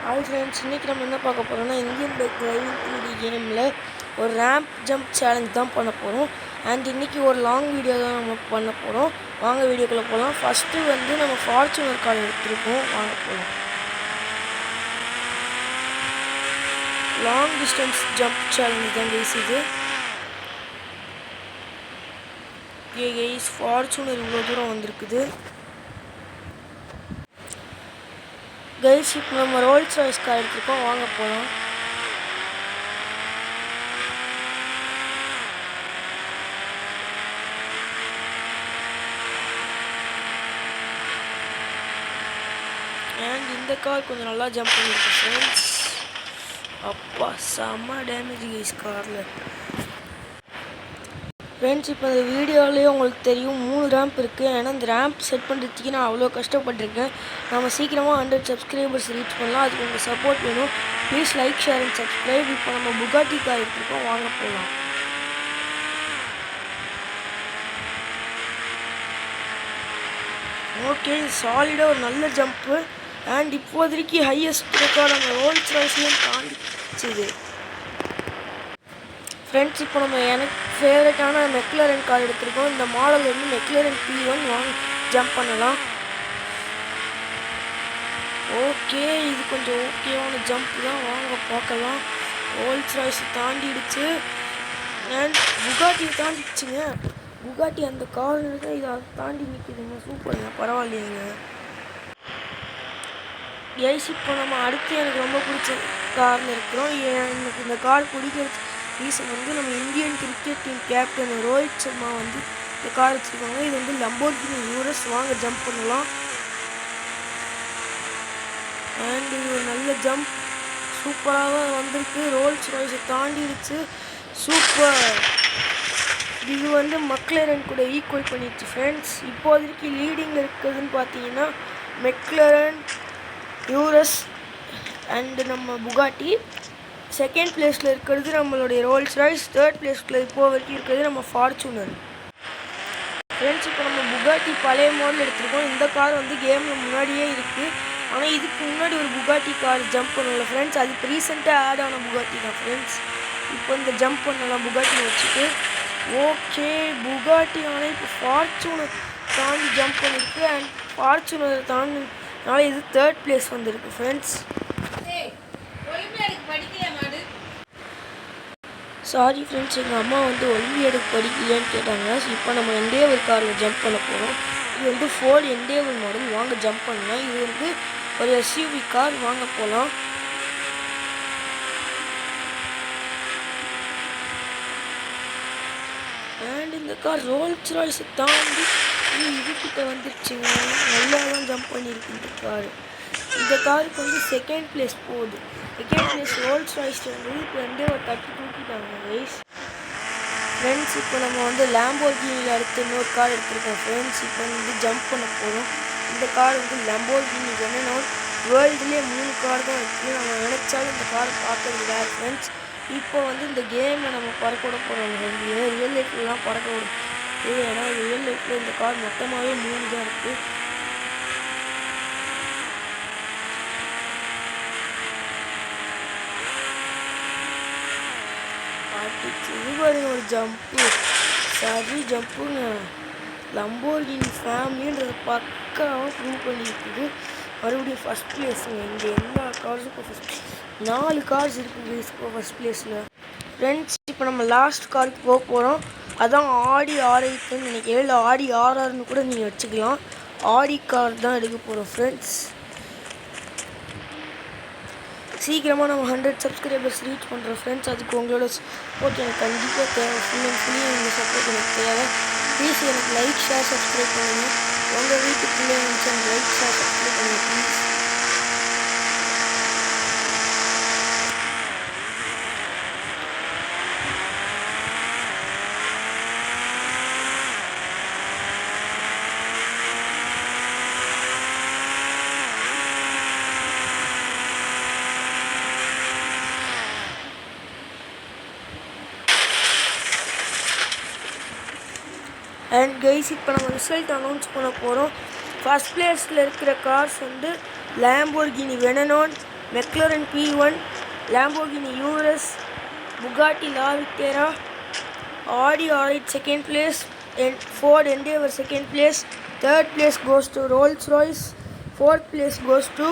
Hi friends, இன்றைக்கி நம்ம என்ன பார்க்க போகிறோம்னா இந்தியன் பைக் டிரைவிங் 3D கேமில் ஒரு ரேம்ப் ஜம்ப் சேலஞ்ச் தான் பண்ண போகிறோம். அண்ட் இன்றைக்கி ஒரு லாங் வீடியோ தான் நம்ம பண்ண போகிறோம். வாங்க வீடியோக்குள்ளே போகலாம். ஃபஸ்ட்டு வந்து நம்ம ஃபார்ச்சுனர் கார் எடுத்துருக்கோம். வாங்க போகலாம். லாங் டிஸ்டன்ஸ் ஜம்ப் சேலஞ்ச் தான் கைஸ் இது. கைஸ் ஃபார்ச்சுனர் இவ்வளோ தூரம் வந்திருக்குது. கைஸ் இப்போ நம்ம ரோல்ஸ் ராய்ஸ் கார் எடுத்துருக்கோம். வாங்க போகலாம். அண்ட் இந்த கார் கொஞ்சம் நல்லா ஜம்ப் பண்ணிருக்கு ஃப்ரெண்ட்ஸ். அப்பா செம்ம டேமேஜ் கைஸ் காரில். ஃப்ரெண்ட்ஸ், இப்போ இந்த வீடியோவிலேயே உங்களுக்கு தெரியும் 3 ரேம்ப் இருக்குது. ஏன்னா இந்த ரேம்ப் செட் பண்ணுறதுக்கு நான் அவ்வளோ கஷ்டப்பட்டிருக்கேன். நம்ம சீக்கிரமாக 100 சப்ஸ்கிரைபர்ஸ் ரீச் பண்ணலாம். அதுக்கு உங்கள் சப்போர்ட் வேணும். Please like, share and subscribe. இப்போ நம்ம புகாட்டி கார் எடுத்துருக்கோம். வாங்க போகலாம். ஓகே, சாலிடாக ஒரு நல்ல ஜம்ப்பு. அண்ட் இப்போதைக்கு ஹையஸ்ட் ரெக்கார்ட் அந்த ரோல்ஸ் ராய்ஸ்லேயும் தாண்டிச்சுது. ஃப்ரெண்ட்ஸ், இப்போ நம்ம எனக்கு ஃபேவரட்டான மெக்லரன் கார் எடுத்துருக்கோம். இந்த மாடல் வந்து மெக்லரன் P1. வாங்க ஜம்ப் பண்ணலாம். ஓகே, இது கொஞ்சம் ஓகேவான ஜம்ப் தான். வாங்க பார்க்கலாம். ரோல்ஸ் ராய்ஸ் தாண்டிடுச்சு. அண்ட் புகாட்டியை தாண்டிடுச்சுங்க. புகாட்டி அந்த கார் தான் இதை தாண்டி நிற்குதுங்க. சூப்பருங்க, பரவாயில்லையேங்க. கைஸ், இப்போ நம்ம அடுத்து எனக்கு ரொம்ப பிடிச்ச காரில் இருக்கிறோம். எனக்கு இந்த கார் பிடிக்கிறது ரீசன் வந்து நம்ம Indian cricket team captain Rohit Sharma வந்து இந்த கார் வச்சுருக்காங்க. இது வந்து லம்போர்கினி யூரஸ். வாங்க ஜம்ப் பண்ணலாம். அண்ட் இது ஒரு நல்ல ஜம்ப், சூப்பராக வந்திருக்கு. ரோல்ஸ் ராய்ஸை தாண்டிடுச்சு. சூப்பர். இது வந்து மெக்லரன் கூட ஈக்குவல் பண்ணிடுச்சு ஃப்ரெண்ட்ஸ். இப்போதைக்கு லீடிங்கில் இருக்குதுன்னு பார்த்தீங்கன்னா மெக்லரன், யூரஸ் அண்டு நம்ம புகாட்டி. செகண்ட் பிளேஸில் இருக்கிறது நம்மளுடைய ரோல்ஸ் ராய்ஸ். தேர்ட் பிளேஸில் இப்போ வரைக்கும் இருக்கிறது நம்ம ஃபார்ச்சுனர். ஃப்ரெண்ட்ஸ், இப்போ நம்ம புகாட்டி பழைய மாடல் எடுத்துருக்கோம். இந்த கார் வந்து கேமில் முன்னாடியே இருக்குது. ஆனால் இதுக்கு முன்னாடி ஒரு புகாட்டி கார் ஜம்ப் பண்ணல ஃப்ரெண்ட்ஸ். அது இப்போ ரீசெண்டாக ஆட் ஆன புகாட்டி தான் ஃப்ரெண்ட்ஸ். இப்போ இந்த ஜம்ப் பண்ணலாம் புகாட்டி வச்சுட்டு. ஓகே, புகாட்டி ஆனால் இப்போ ஃபார்ச்சுனர் தாண்டி ஜம்ப் பண்ணியிருக்கு. அண்ட் ஃபார்ச்சுனர் தாண்டினால இது தேர்ட் பிளேஸ் வந்துருக்கு ஃப்ரெண்ட்ஸ். சாரி ஃப்ரெண்ட்ஸ், எங்கள் அம்மா வந்து ஒலிம்பியாடுக்கு படிக்கலையான்னு கேட்டாங்க. இப்போ நம்ம எண்டேவர் காரில் ஜம்ப் பண்ண போகிறோம். இது வந்து ஃபோர்டு எண்டேவர் மாடல். வாங்க ஜம்ப் பண்ணலாம். இது வந்து ஒரு SUV கார். வாங்க போகலாம். அண்ட் இந்த கார் ரோல்ஸ் ராய்ஸை தாண்டி இதுக்கிட்ட வந்துடுச்சுங்க. நல்லா தான் ஜம்ப் பண்ணியிருக்கு இந்த கார். இந்த காருக்கு வந்து செகண்ட் பிளேஸ் போகுது. செகண்ட் பிளேஸ் ரோல்ஸ் ராய்ஸ் வந்து இப்போ எண்டேவர் தட்டி தூக்கிட்டாங்க கைஸ். ஃப்ரெண்ட்ஸ், இப்போ நம்ம வந்து லாம்போர்கினியில் அடுத்து இன்னொரு கார் எடுத்துருக்கோம் ஃப்ரெண்ட்ஸ். இப்போ வந்து ஜம்ப் பண்ண போகிறோம். இந்த கார் வந்து லாம்போர்கினி வெனனான். வேர்ல்டுலேயே 3 கார் தான் இருக்குது. நம்ம நினச்சாலும் இந்த காரை பார்க்கறது வேறு ஃப்ரெண்ட்ஸ். இப்போ வந்து இந்த கேமில் நம்ம பறக்க விட போகிறோம். ரியல் லைஃப்லாம் பறக்க விடும். ஏன்னா ரியல் லைஃப்பில் இந்த கார் மொத்தமாகவே 3 தான் இருக்குது. இது பாருங்க, ஒரு ஜம்ப்பு, சரி ஜம்ப்புங்க. லம்போர்கினி ஃபேமிலின்றதை பக்காவாக ப்ரூவ் பண்ணியிருக்குது. மறுபடியும் ஃபஸ்ட் பிளேஸுங்க. இங்கே எல்லா கார்ஸுக்கும் ஃபஸ்ட் 4 கார்ஸ் இருக்குது இப்போ ஃபஸ்ட் பிளேஸில். ஃப்ரெண்ட்ஸ், இப்போ நம்ம லாஸ்ட் காருக்கு போக போகிறோம். அதான் ஆடி R8ன்னு நினைக்கிறேன். இல்லை ஆடி RRன்னு கூட நீங்கள் வச்சுக்கலாம். ஆடி கார் தான் எடுக்க போகிறோம் ஃப்ரெண்ட்ஸ். சீக்கிரமாக நம்ம 100 சப்ஸ்கிரைபர்ஸ் ரீச் பண்ணுறோம் ஃப்ரெண்ட்ஸ். அதுக்கு உங்களோட சப்போர்ட் எனக்கு கண்டிப்பாக தேவை. ஃபுல் அண்ட் ஃபுல்லி உங்கள் சப்போர்ட் எனக்கு தேவை. ப்ளீஸ் எனக்கு லைக், ஷேர், சப்ஸ்கிரைப் பண்ணுங்கள். உங்கள் வீட்டுக்குள்ளே வந்து எனக்கு லைக், ஷேர், சப்ஸ்கிரைப் பண்ணுங்கள் ப்ளீஸ். அண்ட் கைஸ், இப்போ நம்ம ரிசல்ட் அனௌன்ஸ் பண்ண போகிறோம். ஃபஸ்ட் பிளேஸில் இருக்கிற கார்ஸ் வந்து Lamborghini வெனனான், McLaren P1, Lamborghini Urus, Bugatti La Vitara, Audi R8 second place, and Ford Endeavour second place. Third place goes to Rolls-Royce. Fourth place goes to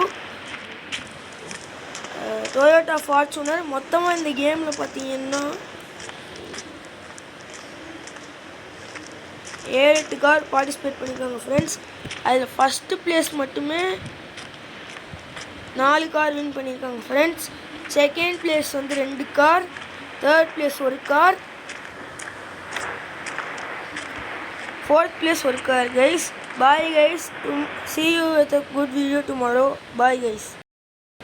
Toyota Fortuner. மொத்தமாக இந்த கேமில் பார்த்தீங்கன்னா 7-8 car participate பண்ணியிருக்காங்க friends. அதில் first place மட்டுமே 4 car win பண்ணியிருக்காங்க friends. Second place வந்து 2 car, third place 1 car, fourth place 1 car guys. Bye guys, see you with a good video tomorrow. Bye guys.